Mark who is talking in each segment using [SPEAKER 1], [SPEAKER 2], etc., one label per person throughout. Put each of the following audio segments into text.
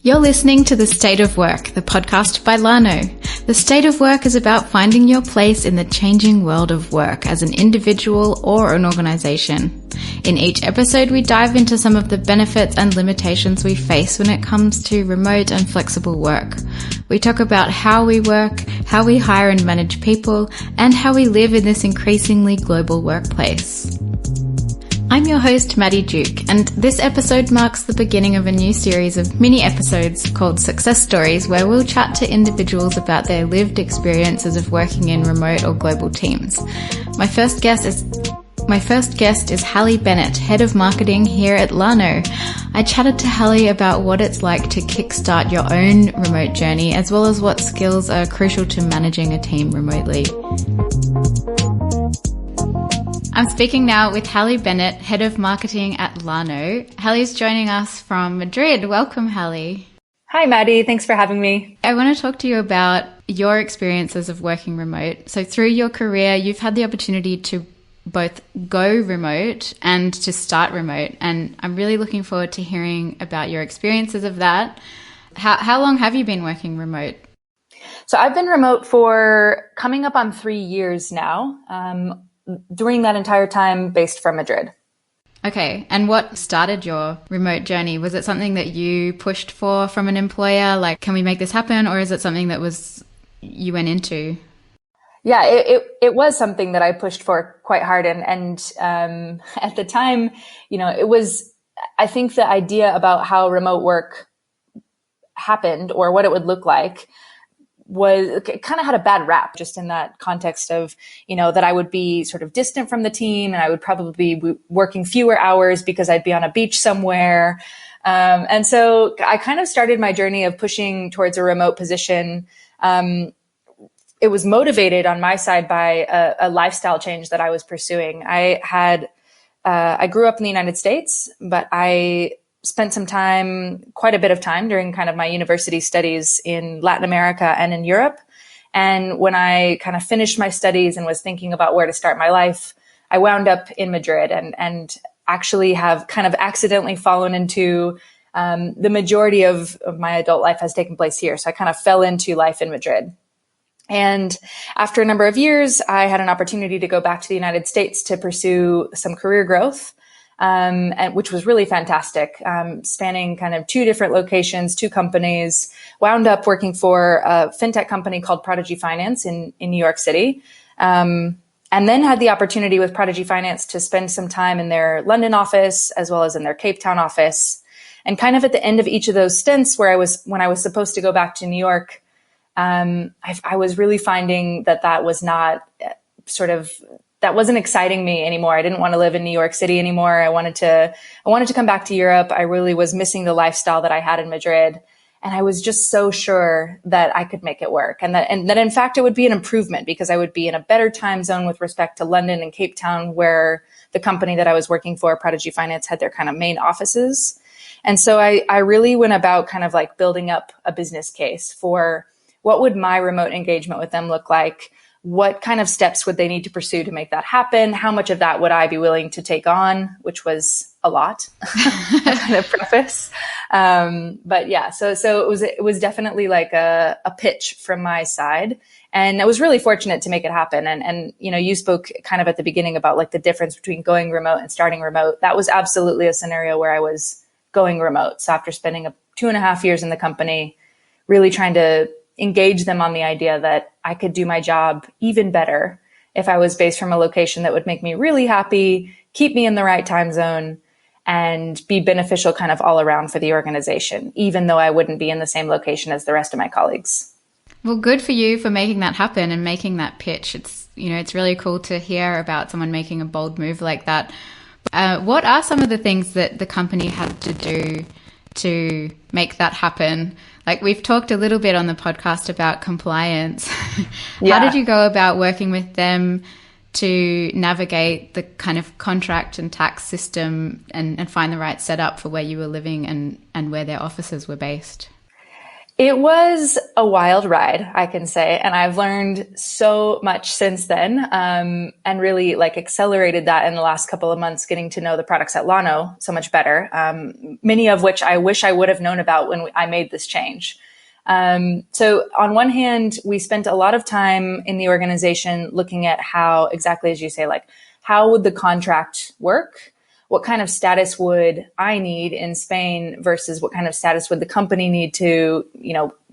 [SPEAKER 1] You're listening to The State of Work, the podcast by Lano. The State of Work is about finding your place in the changing world of work as an individual or an organization. In each episode, we dive into some of the benefits and limitations we face when it comes to remote and flexible work. We talk about how we work, how we hire and manage people, and how we live in this increasingly global workplace. I'm your host, Maddie Duke, and this episode marks the beginning of a new series of mini episodes called Success Stories, where we'll chat to individuals about their lived experiences of working in remote or global teams. My first guest is Halley Bennett, Head of Marketing here at Lano. I chatted to Halley about what it's like to kickstart your own remote journey, as well as what skills are crucial to managing a team remotely. I'm speaking now with Halley Bennett, Head of Marketing at Lano. Halley's joining us from Madrid. Welcome, Halley.
[SPEAKER 2] Hi, Maddie. Thanks for having me.
[SPEAKER 1] I want to talk to you about your experiences of working remote. So through your career, you've had the opportunity to both go remote and to start remote. And I'm really looking forward to hearing about your experiences of that. How long have you been working remote?
[SPEAKER 2] So I've been remote for coming up on 3 years now. During that entire time based from Madrid.
[SPEAKER 1] Okay. And what started your remote journey? Was it something that you pushed for from an employer? Like, can we make this happen? Or is it something that you went into?
[SPEAKER 2] Yeah, it was something that I pushed for quite hard. And at the time, it was, I think the idea about how remote work happened or what it would look like it kind of had a bad rap just in that context of, that I would be sort of distant from the team and I would probably be working fewer hours because I'd be on a beach somewhere. And so I kind of started my journey of pushing towards a remote position. It was motivated on my side by a lifestyle change that I was pursuing. I grew up in the United States, but I spent quite a bit of time during kind of my university studies in Latin America and in Europe. And when I kind of finished my studies and was thinking about where to start my life, I wound up in Madrid and actually have kind of accidentally fallen into the majority of my adult life has taken place here. So I kind of fell into life in Madrid. And after a number of years, I had an opportunity to go back to the United States to pursue some career growth. And which was really fantastic, spanning kind of 2 different locations, 2 companies, wound up working for a fintech company called Prodigy Finance in New York City. And then had the opportunity with Prodigy Finance to spend some time in their London office as well as in their Cape Town office. And kind of at the end of each of those stints when I was supposed to go back to New York, I was really finding that was not that wasn't exciting me anymore. I didn't want to live in New York City anymore. I wanted to come back to Europe. I really was missing the lifestyle that I had in Madrid. And I was just so sure that I could make it work. And that in fact, it would be an improvement because I would be in a better time zone with respect to London and Cape Town, where the company that I was working for, Prodigy Finance, had their kind of main offices. And so I really went about kind of like building up a business case for what would my remote engagement with them look like? What kind of steps would they need to pursue to make that happen? How much of that would I be willing to take on, which was a lot, kind of preface. But yeah, so it was definitely like a pitch from my side. And I was really fortunate to make it happen. And you spoke kind of at the beginning about like the difference between going remote and starting remote. That was absolutely a scenario where I was going remote. So after spending 2.5 years in the company, really trying to engage them on the idea that I could do my job even better if I was based from a location that would make me really happy, keep me in the right time zone, and be beneficial kind of all around for the organization, even though I wouldn't be in the same location as the rest of my colleagues.
[SPEAKER 1] Well, good for you for making that happen and making that pitch. It's really cool to hear about someone making a bold move like that. What are some of the things that the company had to do to make that happen? Like, we've talked a little bit on the podcast about compliance.
[SPEAKER 2] Yeah.
[SPEAKER 1] How did you go about working with them to navigate the kind of contract and tax system and find the right setup for where you were living and where their offices were based?
[SPEAKER 2] It was a wild ride, I can say, and I've learned so much since then, and really like accelerated that in the last couple of months, getting to know the products at Lano so much better, many of which I wish I would have known about when I made this change. So on one hand, we spent a lot of time in the organization looking at how exactly, as you say, like how would the contract work? What kind of status would I need in Spain versus what kind of status would the company need to,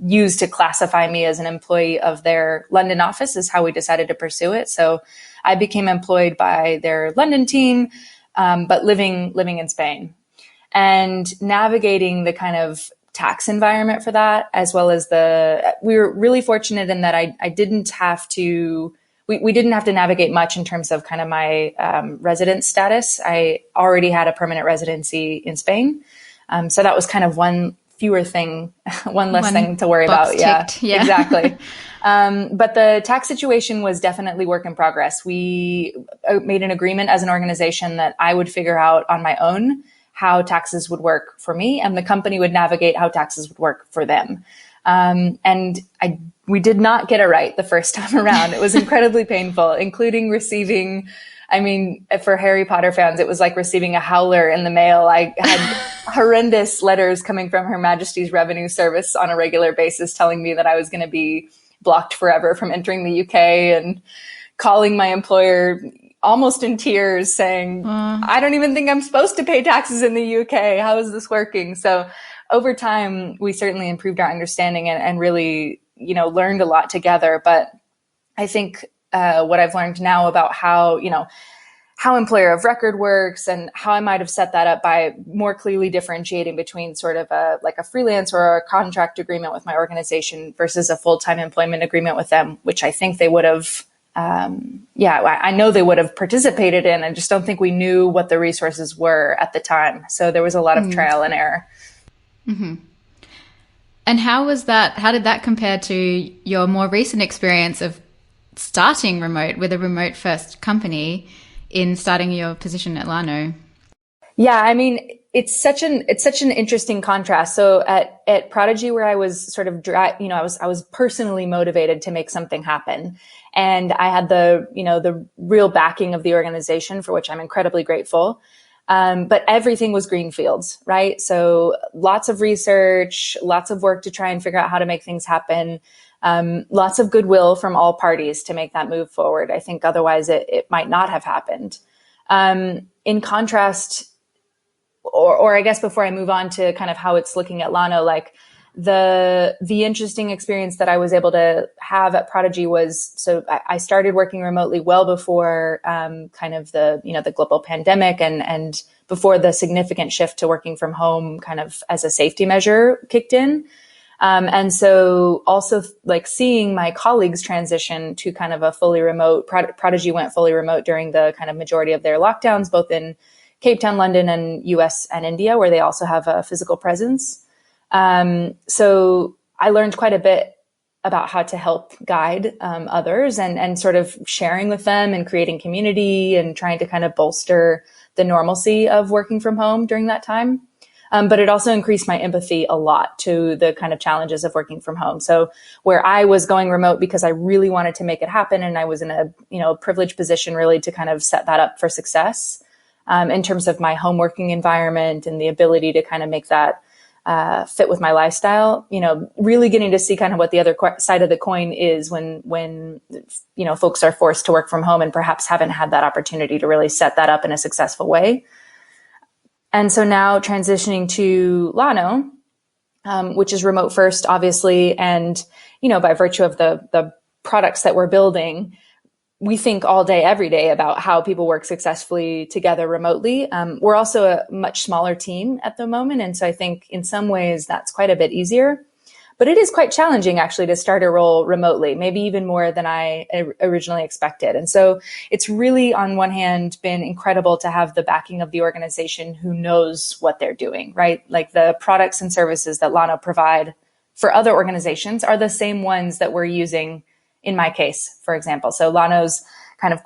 [SPEAKER 2] use to classify me as an employee of their London office is how we decided to pursue it. So I became employed by their London team, but living in Spain and navigating the kind of tax environment for that, as well as we were really fortunate in that I didn't have to, we didn't have to navigate much in terms of kind of my residence status. I already had a permanent residency in Spain. So that was kind of one less thing to worry about.
[SPEAKER 1] Ticked. Yeah,
[SPEAKER 2] exactly. But the tax situation was definitely work in progress. We made an agreement as an organization that I would figure out on my own how taxes would work for me, and the company would navigate how taxes would work for them. We did not get it right the first time around. It was incredibly painful, including receiving, for Harry Potter fans, it was like receiving a howler in the mail. I had horrendous letters coming from Her Majesty's Revenue Service on a regular basis telling me that I was going to be blocked forever from entering the UK, and calling my employer almost in tears saying, I don't even think I'm supposed to pay taxes in the UK. How is this working? So over time, we certainly improved our understanding and really, learned a lot together. But I think what I've learned now about how employer of record works and how I might have set that up by more clearly differentiating between sort of a freelance or a contract agreement with my organization versus a full-time employment agreement with them, which I think they would have, I know they would have participated in. I just don't think we knew what the resources were at the time. So there was a lot of trial and error.
[SPEAKER 1] Mm-hmm. And how did that compare to your more recent experience of starting remote with a remote first company in starting your position at Lano?
[SPEAKER 2] Yeah, it's such an interesting contrast. So at Prodigy, where I was sort of, I was personally motivated to make something happen, and I had the real backing of the organization, for which I'm incredibly grateful. But everything was greenfields, right? So lots of research, lots of work to try and figure out how to make things happen. Lots of goodwill from all parties to make that move forward. I think otherwise it might not have happened. In contrast, or I guess before I move on to kind of how it's looking at Lano, like the interesting experience that I was able to have at Prodigy was, so I started working remotely well before kind of the global pandemic and before the significant shift to working from home kind of as a safety measure kicked in. And so also like seeing my colleagues transition to kind of a fully remote, Prodigy went fully remote during the kind of majority of their lockdowns, both in Cape Town, London, and US and India, where they also have a physical presence. So I learned quite a bit about how to help guide others and sort of sharing with them and creating community and trying to kind of bolster the normalcy of working from home during that time. But it also increased my empathy a lot to the kind of challenges of working from home. So where I was going remote because I really wanted to make it happen, and I was in a privileged position really to kind of set that up for success in terms of my home working environment and the ability to kind of make that fit with my lifestyle, really getting to see kind of what the other side of the coin is when folks are forced to work from home and perhaps haven't had that opportunity to really set that up in a successful way. And so now transitioning to Lano, which is remote first, obviously. And, by virtue of the products that we're building, we think all day, every day about how people work successfully together remotely. We're also a much smaller team at the moment. And so I think in some ways that's quite a bit easier. But it is quite challenging actually to start a role remotely, maybe even more than I originally expected. And so it's really, on one hand, been incredible to have the backing of the organization who knows what they're doing, right? Like the products and services that Lano provide for other organizations are the same ones that we're using in my case, for example. So Lano's kind of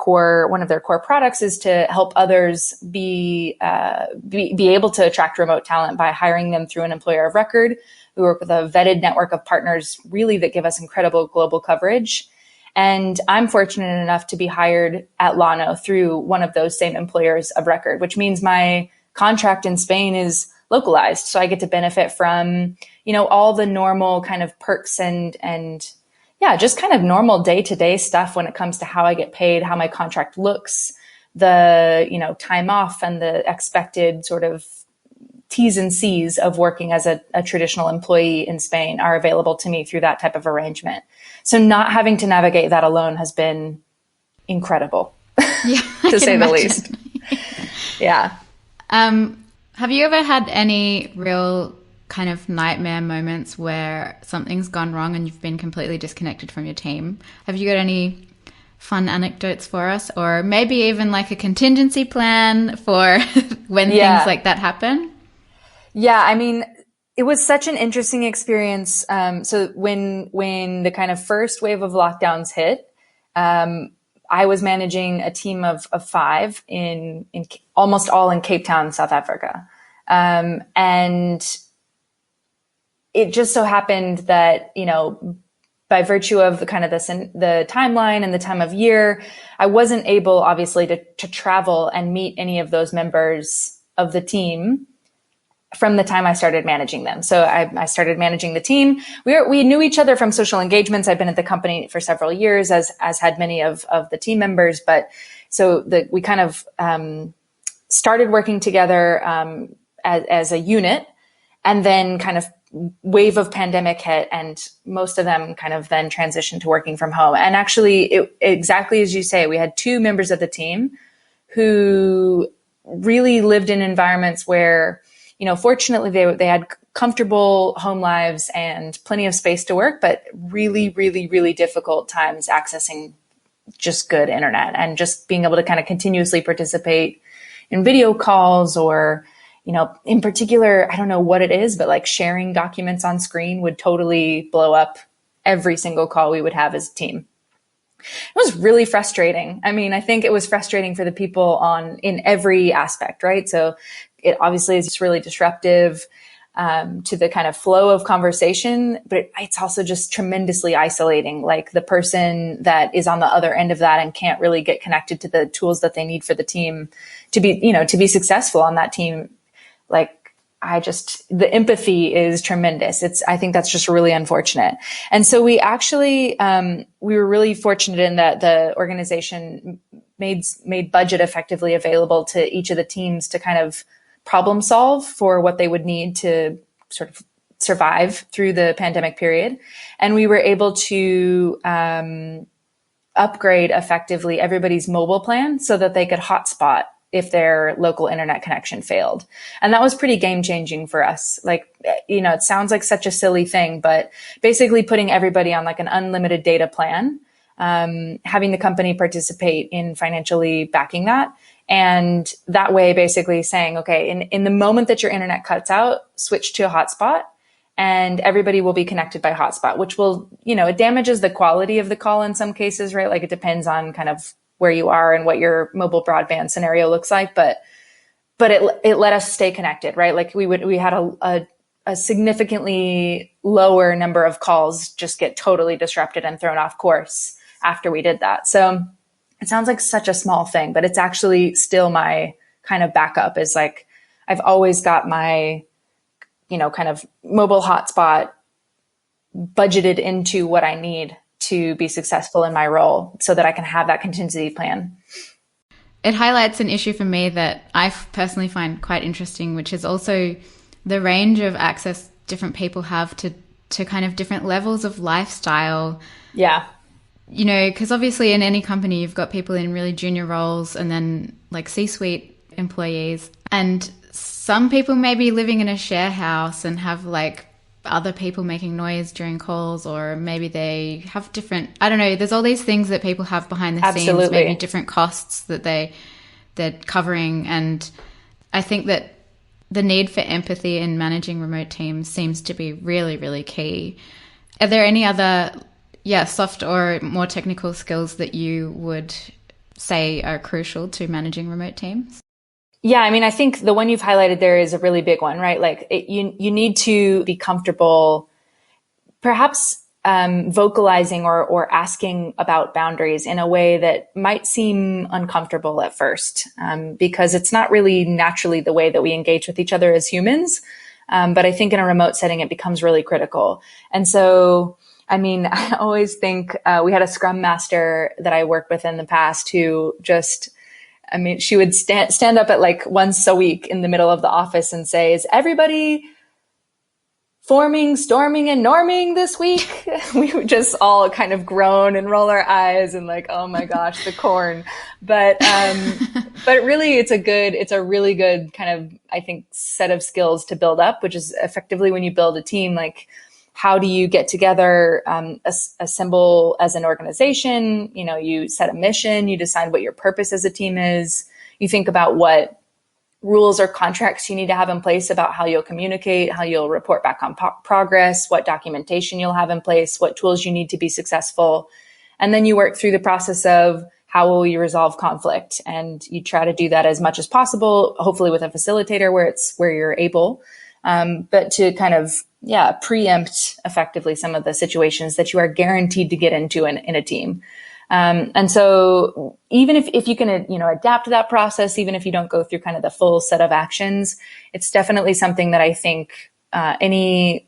[SPEAKER 2] one of their core products is to help others be able to attract remote talent by hiring them through an employer of record. We work with a vetted network of partners really that give us incredible global coverage. And I'm fortunate enough to be hired at Lano through one of those same employers of record, which means my contract in Spain is localized. So I get to benefit from, all the normal kind of perks and just kind of normal day-to-day stuff when it comes to how I get paid, how my contract looks, the, time off and the expected sort of T's and C's of working as a traditional employee in Spain are available to me through that type of arrangement. So not having to navigate that alone has been incredible, to say the least. Yeah.
[SPEAKER 1] Have you ever had any real kind of nightmare moments where something's gone wrong and you've been completely disconnected from your team? Have you got any fun anecdotes for us, or maybe even like a contingency plan for when things like that happen?
[SPEAKER 2] Yeah, I mean, it was such an interesting experience. So when the kind of first wave of lockdowns hit, I was managing a team of 5 in almost all in Cape Town, South Africa. And it just so happened that, by virtue of the kind of the timeline and the time of year, I wasn't able obviously to travel and meet any of those members of the team from the time I started managing them. So I started managing the team. We knew each other from social engagements. I've been at the company for several years, as had many of the team members. But so we kind of started working together as a unit, and then kind of wave of pandemic hit, and most of them kind of then transitioned to working from home. And actually, exactly as you say, we had 2 members of the team who really lived in environments where, fortunately they had comfortable home lives and plenty of space to work, but really, really, really difficult times accessing just good internet and just being able to kind of continuously participate in video calls, or, in particular, I don't know what it is, but like sharing documents on screen would totally blow up every single call we would have as a team. It was really frustrating. I mean, I think it was frustrating for the people in every aspect, right? So it obviously is just really disruptive to the kind of flow of conversation, but it's also just tremendously isolating. Like the person that is on the other end of that and can't really get connected to the tools that they need for the team to be successful on that team. Like the empathy is tremendous. I think that's just really unfortunate. And so we actually, we were really fortunate in that the organization made budget effectively available to each of the teams to kind of problem solve for what they would need to sort of survive through the pandemic period. And we were able to, upgrade effectively everybody's mobile plan so that they could hotspot if their local internet connection failed. And that was pretty game changing for us. Like, it sounds like such a silly thing, but basically putting everybody on like an unlimited data plan, having the company participate in financially backing that. And that way basically saying, okay, in the moment that your internet cuts out, switch to a hotspot and everybody will be connected by hotspot, which will, it damages the quality of the call in some cases, right? Like it depends on kind of where you are and what your mobile broadband scenario looks like. But it let us stay connected, right? Like we had a significantly lower number of calls just get totally disrupted and thrown off course after we did that. So it sounds like such a small thing, but it's actually still my kind of backup is like, I've always got my, kind of mobile hotspot budgeted into what I need to be successful in my role so that I can have that contingency plan.
[SPEAKER 1] It highlights an issue for me that I personally find quite interesting, which is also the range of access different people have to kind of different levels of lifestyle.
[SPEAKER 2] Yeah.
[SPEAKER 1] Because obviously in any company, you've got people in really junior roles and then like C-suite employees. And some people may be living in a share house and have like other people making noise during calls, or maybe they have different, I don't know, there's all these things that people have behind the scenes, maybe different costs that they're covering. And I think that the need for empathy in managing remote teams seems to be really, really key. Are there any other, soft or more technical skills that you would say are crucial to managing remote teams?
[SPEAKER 2] Yeah, I mean, I think the one you've highlighted there is a really big one, right? Like you need to be comfortable, perhaps vocalizing or asking about boundaries in a way that might seem uncomfortable at first, because it's not really naturally the way that we engage with each other as humans. But I think in a remote setting, it becomes really critical. And so, I mean, I always think we had a Scrum Master that I worked with in the past who just, I mean, she would stand up at like once a week in the middle of the office and say, "Is everybody forming, storming, and norming this week?" We would just all kind of groan and roll our eyes and like, oh my gosh, the corn. But really it's a really good kind of, I think, set of skills to build up, which is effectively when you build a team, like how do you get together, assemble as an organization? You know, you set a mission, you decide what your purpose as a team is. You think about what rules or contracts you need to have in place about how you'll communicate, how you'll report back on progress, what documentation you'll have in place, what tools you need to be successful. And then you work through the process of how will you resolve conflict? And you try to do that as much as possible, hopefully with a facilitator where you're able, but to kind of, preempt effectively some of the situations that you are guaranteed to get into in a team. And so even if you can, adapt that process, even if you don't go through kind of the full set of actions, it's definitely something that I think, any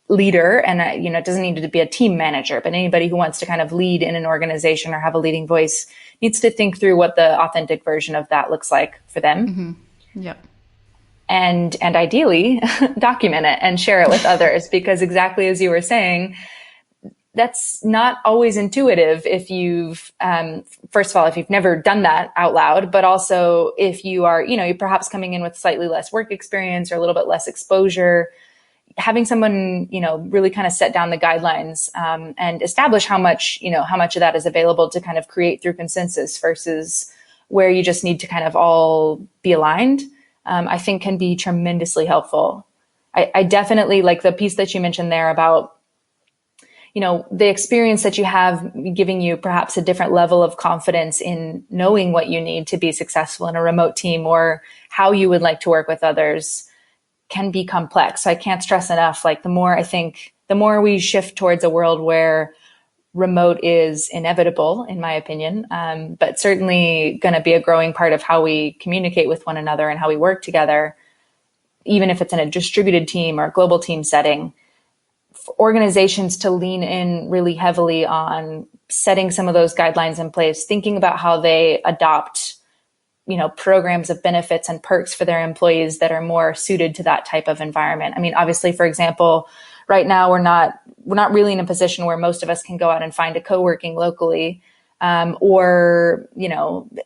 [SPEAKER 2] leader, and, it doesn't need to be a team manager, but anybody who wants to kind of lead in an organization or have a leading voice needs to think through what the authentic version of that looks like for them.
[SPEAKER 1] Mm-hmm. Yep.
[SPEAKER 2] And ideally document it and share it with others, because exactly as you were saying, that's not always intuitive if you've, first of all, if you've never done that out loud, but also if you are, you're perhaps coming in with slightly less work experience or a little bit less exposure, having someone, really kind of set down the guidelines, and establish how much of that is available to kind of create through consensus versus where you just need to kind of all be aligned, I think can be tremendously helpful. I definitely like the piece that you mentioned there about, the experience that you have giving you perhaps a different level of confidence in knowing what you need to be successful in a remote team or how you would like to work with others can be complex. So I can't stress enough, like the more we shift towards a world where remote is inevitable, in my opinion, but certainly going to be a growing part of how we communicate with one another and how we work together, even if it's in a distributed team or a global team setting, organizations to lean in really heavily on setting some of those guidelines in place, thinking about how they adopt, programs of benefits and perks for their employees that are more suited to that type of environment. I mean, obviously, for example, right now we're not really in a position where most of us can go out and find a co-working locally, or,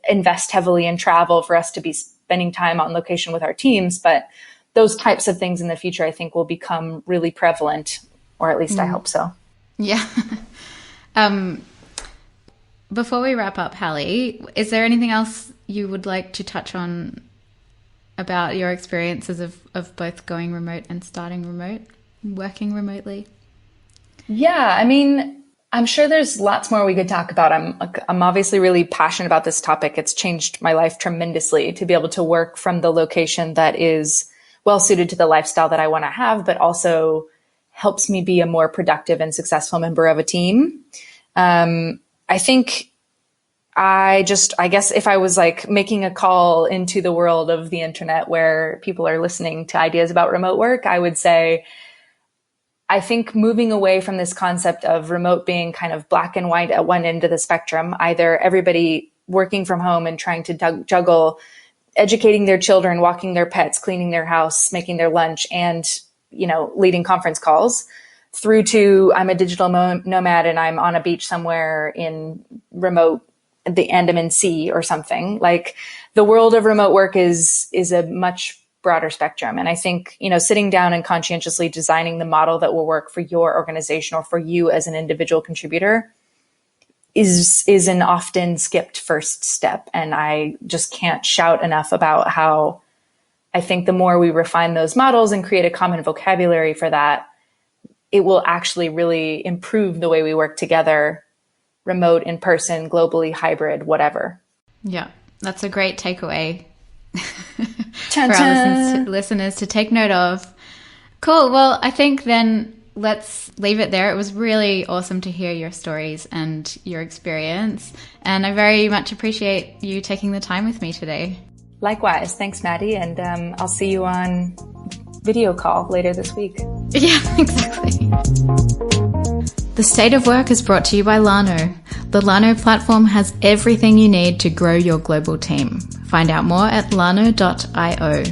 [SPEAKER 2] invest heavily in travel for us to be spending time on location with our teams. But those types of things in the future, I think, will become really prevalent. Or at least I hope so.
[SPEAKER 1] Yeah. Before we wrap up, Halley, is there anything else you would like to touch on about your experiences of both going remote and starting remote, working remotely?
[SPEAKER 2] Yeah, I mean, I'm sure there's lots more we could talk about. I'm obviously really passionate about this topic. It's changed my life tremendously to be able to work from the location that is well suited to the lifestyle that I want to have, but also helps me be a more productive and successful member of a team. I think I guess if I was like making a call into the world of the internet where people are listening to ideas about remote work, I would say, I think moving away from this concept of remote being kind of black and white at one end of the spectrum, either everybody working from home and trying to juggle educating their children, walking their pets, cleaning their house, making their lunch, and leading conference calls, through to I'm a digital nomad and I'm on a beach somewhere in remote, the Andaman Sea or something. Like the world of remote work is a much broader spectrum. And I think, sitting down and conscientiously designing the model that will work for your organization or for you as an individual contributor is an often skipped first step. And I just can't shout enough about how I think the more we refine those models and create a common vocabulary for that, it will actually really improve the way we work together, remote, in person, globally, hybrid, whatever.
[SPEAKER 1] Yeah, that's a great takeaway for our listeners to take note of. Cool. Well, I think then let's leave it there. It was really awesome to hear your stories and your experience. And I very much appreciate you taking the time with me today.
[SPEAKER 2] Likewise. Thanks, Maddie. And I'll see you on video call later this week.
[SPEAKER 1] Yeah, exactly. The State of Work is brought to you by Lano. The Lano platform has everything you need to grow your global team. Find out more at lano.io.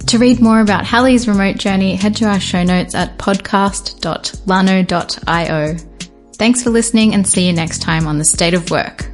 [SPEAKER 1] To read more about Halley's remote journey, head to our show notes at podcast.lano.io. Thanks for listening and see you next time on The State of Work.